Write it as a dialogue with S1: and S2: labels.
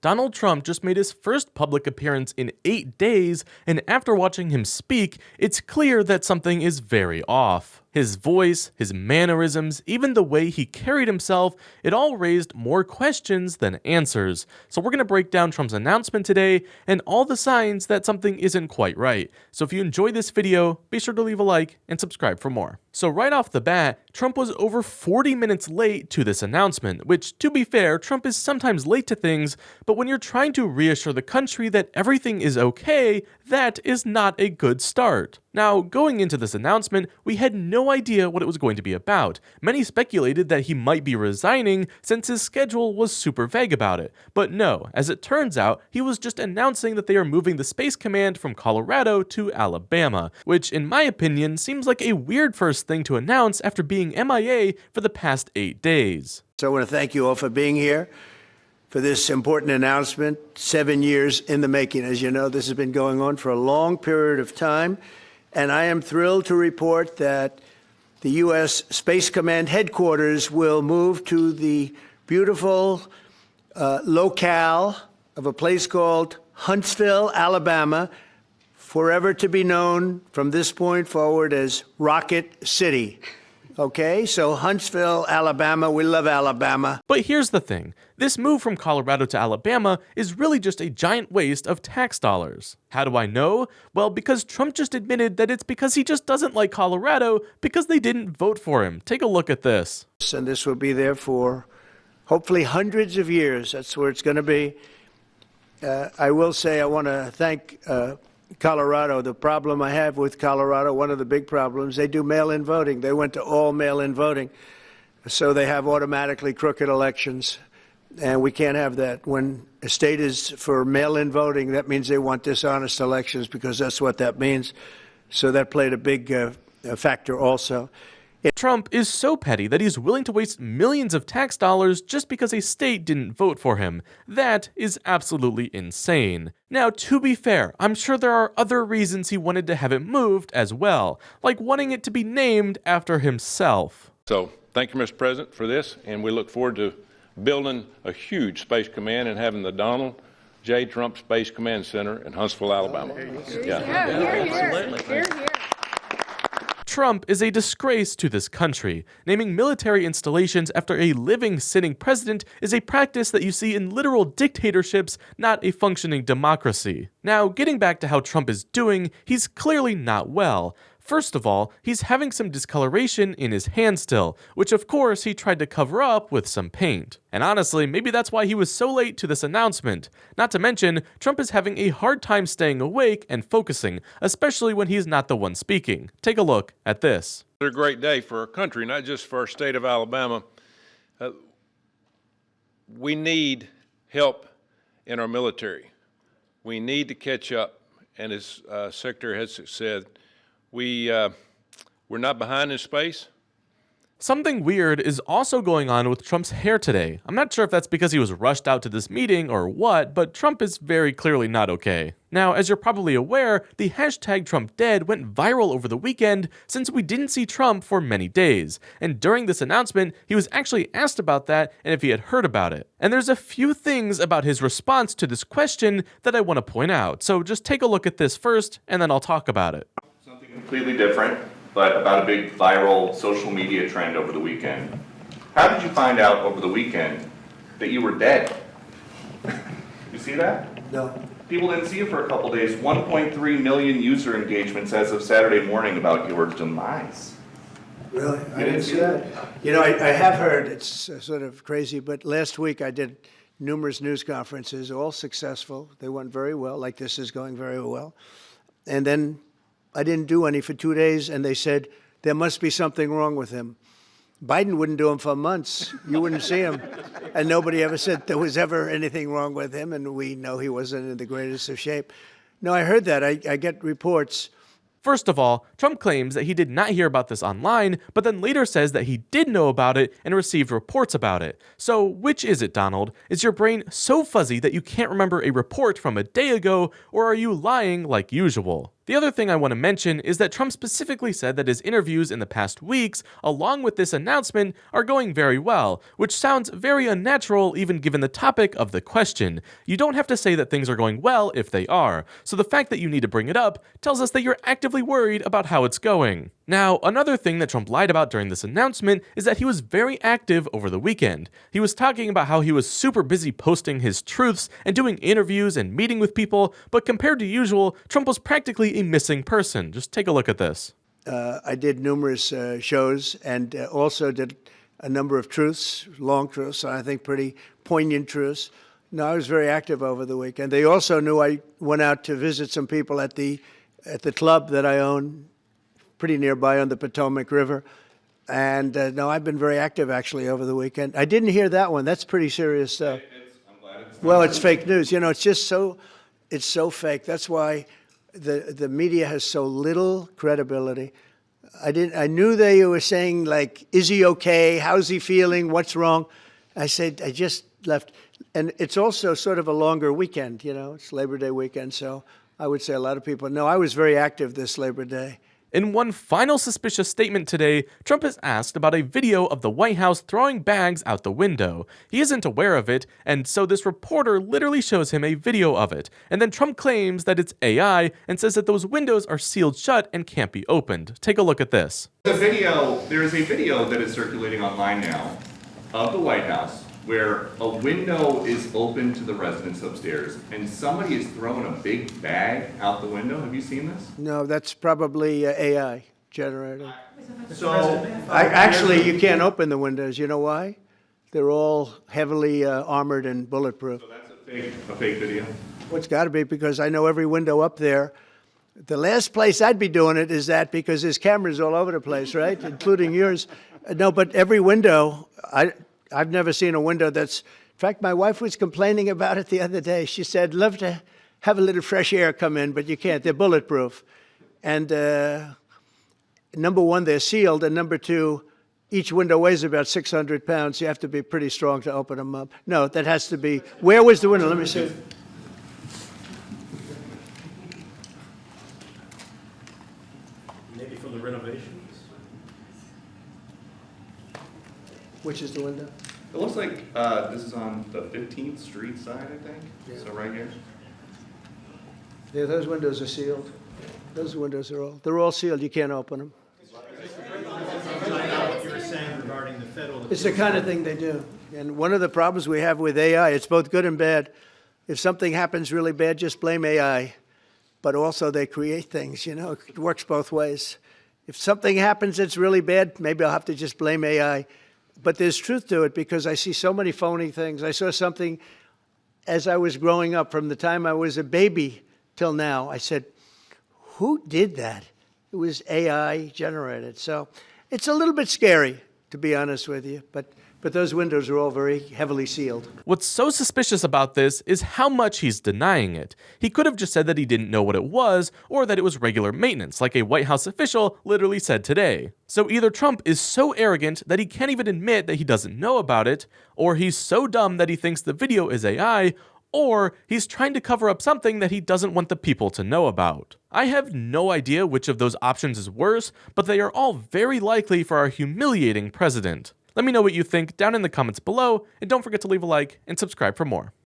S1: Donald Trump just made his first public appearance in 8 days, and after watching him speak, it's clear that something is very off. His voice, his mannerisms, even the way he carried himself, it all raised more questions than answers. So we're going to break down Trump's announcement today and all the signs that something isn't quite right. So if you enjoyed this video, be sure to leave a like and subscribe for more. So right off the bat, Trump was over 40 minutes late to this announcement, which, to be fair, Trump is sometimes late to things, but when you're trying to reassure the country that everything is okay, that is not a good start. Now, going into this announcement, we had no idea what it was going to be about. Many speculated that he might be resigning since his schedule was super vague about it. But no, as it turns out, he was just announcing that they are moving the Space Command from Colorado to Alabama, which in my opinion seems like a weird first thing to announce after being MIA for the past 8 days.
S2: So I want to thank you all for being here for this important announcement, 7 years in the making. As you know, this has been going on for a long period of time. And I am thrilled to report that the U.S. Space Command headquarters will move to the beautiful locale of a place called Huntsville, Alabama, forever to be known from this point forward as Rocket City. Okay, so Huntsville, Alabama, we love Alabama.
S1: But here's the thing, this move from Colorado to Alabama is really just a giant waste of tax dollars. How do I know? Well, because Trump just admitted that it's because he just doesn't like Colorado because they didn't vote for him. Take a look at this.
S2: And this will be there for hopefully hundreds of years. That's where it's going to be. I will say I want to thank Colorado. The problem I have with Colorado, one of the big problems, they do mail-in voting. They went to all mail-in voting. So they have automatically crooked elections. And we can't have that. When a state is for mail-in voting, that means they want dishonest elections because that's what that means. So that played a big factor also.
S1: Trump is so petty that he's willing to waste millions of tax dollars just because a state didn't vote for him. That is absolutely insane. Now, to be fair, I'm sure there are other reasons he wanted to have it moved as well, like wanting it to be named after himself.
S3: So, thank you, Mr. President, for this, and we look forward to building a huge Space Command and having the Donald J. Trump Space Command Center in Huntsville, Alabama.
S1: Trump is a disgrace to this country. Naming military installations after a living, sitting president is a practice that you see in literal dictatorships, not a functioning democracy. Now, getting back to how Trump is doing, he's clearly not well. First of all, he's having some discoloration in his hand still, which of course he tried to cover up with some paint. And honestly, maybe that's why he was so late to this announcement. Not to mention, Trump is having a hard time staying awake and focusing, especially when he's not the one speaking. Take a look at this.
S3: It's a great day for our country, not just for our state of Alabama. We need help in our military. We need to catch up, and as Secretary has said, we're not behind in space.
S1: Something weird is also going on with Trump's hair today. I'm not sure if that's because he was rushed out to this meeting or what, but Trump is very clearly not okay. Now, as you're probably aware, the hashtag #TrumpDead went viral over the weekend since we didn't see Trump for many days. And during this announcement, he was actually asked about that and if he had heard about it. And there's a few things about his response to this question that I want to point out. So just take a look at this first, and then I'll talk about it.
S4: Completely different, but about a big viral social media trend over the weekend. How did you find out over the weekend that you were dead? You see that?
S2: No.
S4: People didn't see you for a couple days. 1.3 million user engagements as of Saturday morning about your demise.
S2: Really? I didn't see that. You know, I have heard, it's sort of crazy, but last week I did numerous news conferences, all successful. They went very well, like this is going very well. And then I didn't do any for 2 days, and they said, there must be something wrong with him. Biden wouldn't do them for months. You wouldn't see him. And nobody ever said there was ever anything wrong with him, and we know he wasn't in the greatest of shape. No, I heard that. I get reports.
S1: First of all, Trump claims that he did not hear about this online, but then later says that he did know about it and received reports about it. So which is it, Donald? Is your brain so fuzzy that you can't remember a report from a day ago, or are you lying like usual? The other thing I want to mention is that Trump specifically said that his interviews in the past weeks, along with this announcement, are going very well, which sounds very unnatural even given the topic of the question. You don't have to say that things are going well if they are, so the fact that you need to bring it up tells us that you're actively worried about how it's going. Now, another thing that Trump lied about during this announcement is that he was very active over the weekend. He was talking about how he was super busy posting his truths and doing interviews and meeting with people, but compared to usual, Trump was practically a missing person. Just take a look at this.
S2: I did numerous shows and also did a number of truths, long truths, and I think pretty poignant truths. No, I was very active over the weekend. They also knew I went out to visit some people at the club that I own, pretty nearby on the Potomac River. And no, I've been very active actually over the weekend. I didn't hear that one. That's pretty serious stuff.
S4: I'm glad it's
S2: Well, it's fake news. You know, it's just it's so fake. That's why the media has so little credibility. I knew they were saying, like, is he okay? How's he feeling? What's wrong? I said, I just left. And it's also sort of a longer weekend, you know, it's Labor Day weekend. So I would say a lot of people, no, I was very active this Labor Day.
S1: In one final suspicious statement today, Trump is asked about a video of the White House throwing bags out the window. He isn't aware of it, and so this reporter literally shows him a video of it. And then Trump claims that it's AI and says that those windows are sealed shut and can't be opened. Take a look at this.
S4: There is a video that is circulating online now of the White House where a window is open to the residents upstairs and somebody is throwing a big bag out the window. Have you seen this?
S2: No, that's probably AI generated.
S4: So,
S2: Actually, you can't open the windows. You know why? They're all heavily armored and bulletproof.
S4: so that's a fake video.
S2: Well, it's got to be because I know every window up there. The last place I'd be doing it is that because there's cameras all over the place, right? Including yours. No, but every window, I've never seen a window that's, in fact, my wife was complaining about it the other day. She said, love to have a little fresh air come in, but you can't. They're bulletproof. And number one, they're sealed. And number two, each window weighs about 600 pounds. You have to be pretty strong to open them up. No, that has to be, where was the window? Let me see.
S5: Maybe from the renovations?
S2: Which is the window?
S4: It looks like this is on the 15th Street side, I think.
S2: Yeah.
S4: So right here.
S2: Yeah, those windows are sealed. Those windows they're all sealed. You can't open them.
S5: What you were saying regarding the federal.
S2: It's the kind of thing they do. And one of the problems we have with AI, it's both good and bad. If something happens really bad, just blame AI. But also they create things, you know, it works both ways. If something happens that's really bad, maybe I'll have to just blame AI. But there's truth to it because I see so many phony things. I saw something as I was growing up from the time I was a baby till now. I said, who did that? It was AI generated. So it's a little bit scary, to be honest with you. But those windows are all very heavily sealed.
S1: What's so suspicious about this is how much he's denying it. He could have just said that he didn't know what it was, or that it was regular maintenance, like a White House official literally said today. So either Trump is so arrogant that he can't even admit that he doesn't know about it, or he's so dumb that he thinks the video is AI, or he's trying to cover up something that he doesn't want the people to know about. I have no idea which of those options is worse, but they are all very likely for our humiliating president. Let me know what you think down in the comments below, and don't forget to leave a like and subscribe for more.